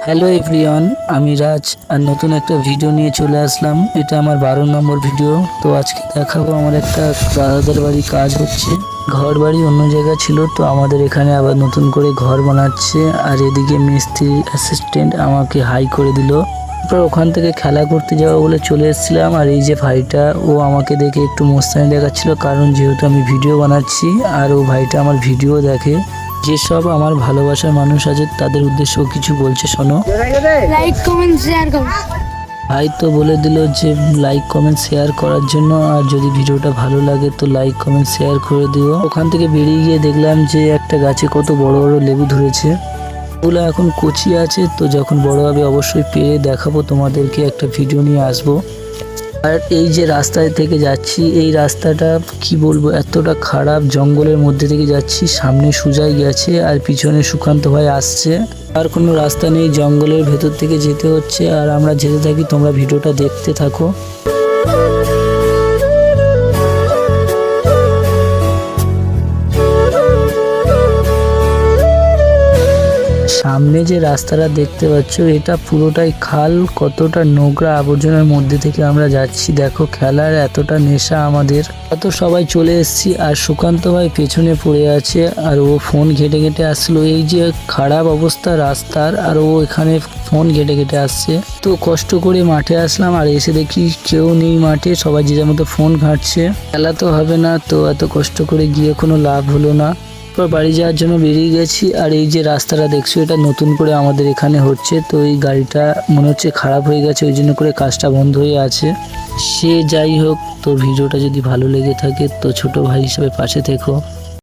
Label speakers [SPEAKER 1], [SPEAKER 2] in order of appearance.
[SPEAKER 1] Hello everyone, আমি রাজ আর নতুন একটা ভিডিও নিয়ে চলে আসলাম। এটা আমার 12 নম্বর ভিডিও। তো আজকে দেখাবো আমার একটা দাদাদের বাড়ি কাজ হচ্ছে। ঘর বাড়ি অন্য জায়গায় ছিল, তো আমাদের এখানে আবার নতুন করে ঘর বানাচ্ছে। আর এদিকে মিস্ত্রি অ্যাসিস্ট্যান্ট আমাকে হাই করে দিল। তারপর ওখান থেকে খেলা করতে যাবো বলে চলে এসেছিলাম। আর এই যে ভাইটা, ও আমাকে দেখে একটু মোস্তানি দেখাচ্ছিল, কারণ যেহেতু আমি ভিডিও বানাচ্ছি আর ও ভাইটা আমার ভিডিও দেখে। যেসব আমার ভালোবাসার মানুষ আছে তাদের উদ্দেশ্যেও কিছু বলছে, শোনো।
[SPEAKER 2] লাইক কমেন্ট শেয়ার করো।
[SPEAKER 1] ভাই তো বলে দিল যে লাইক কমেন্ট শেয়ার করার জন্য, আর যদি ভিডিওটা ভালো লাগে তো লাইক কমেন্ট শেয়ার করে দিও। ওখান থেকে বেরিয়ে গিয়ে দেখলাম যে একটা গাছে কত বড় বড় লেবু ধরেছে। ওগুলো এখন কচি আছে, তো যখন বড় হবে অবশ্যই পেরে দেখাবো তোমাদেরকে, একটা ভিডিও নিয়ে আসবো। আর এই যে রাস্তায় থেকে যাচ্ছি, এই রাস্তাটা কি বলবো, এতটা খারাপ। জঙ্গলের মধ্যে থেকে যাচ্ছি, সামনে সুজাই গেছে আর পিছনে সুকান্ত ভাই আসছে। আর কোনো রাস্তা নেই, জঙ্গলের ভেতর থেকে যেতে হচ্ছে। আর আমরা যেতে থাকি, তোমরা ভিডিওটা দেখতে থাকো। সামনে যে রাস্তাটা দেখতে পাচ্ছ, এটা পুরোটাই খাল। কতটা নোংরা আবর্জনার মধ্যে থেকে আমরা যাচ্ছি। দেখো, খেলার এতটা নেশা আমাদের। কত সবাই চলে এসেছি, আর সুকান্ত ভাই পেছনে পড়ে আছে আর ও ফোন ঘেটে ঘেটে আসলো। এই যে খারাপ অবস্থা রাস্তার, আর ও এখানে ফোন ঘেটে ঘেটে আসছে। তো কষ্ট করে মাঠে আসলাম, আর এসে দেখি কেউ নেই মাঠে, সবাই যে যার মতো ফোন ঘাঁটছে। খেলা তো হবে না, তো এত কষ্ট করে গিয়ে কোনো লাভ হলো না। বাড়ি যাওয়ার জন্য বেরিয়ে গেছি। আর এই যে রাস্তাটা দেখছো, এটা নতুন করে আমাদের এখানে হচ্ছে। তো এই গাড়িটা মনে হচ্ছে খারাপ হয়ে গেছে, ওই জন্য করে কাজটা বন্ধ হয়ে আছে। সে যাই হোক, তো ভিডিওটা যদি ভালো লেগে থাকে তো ছোট ভাই হিসেবে পাশে থেকো।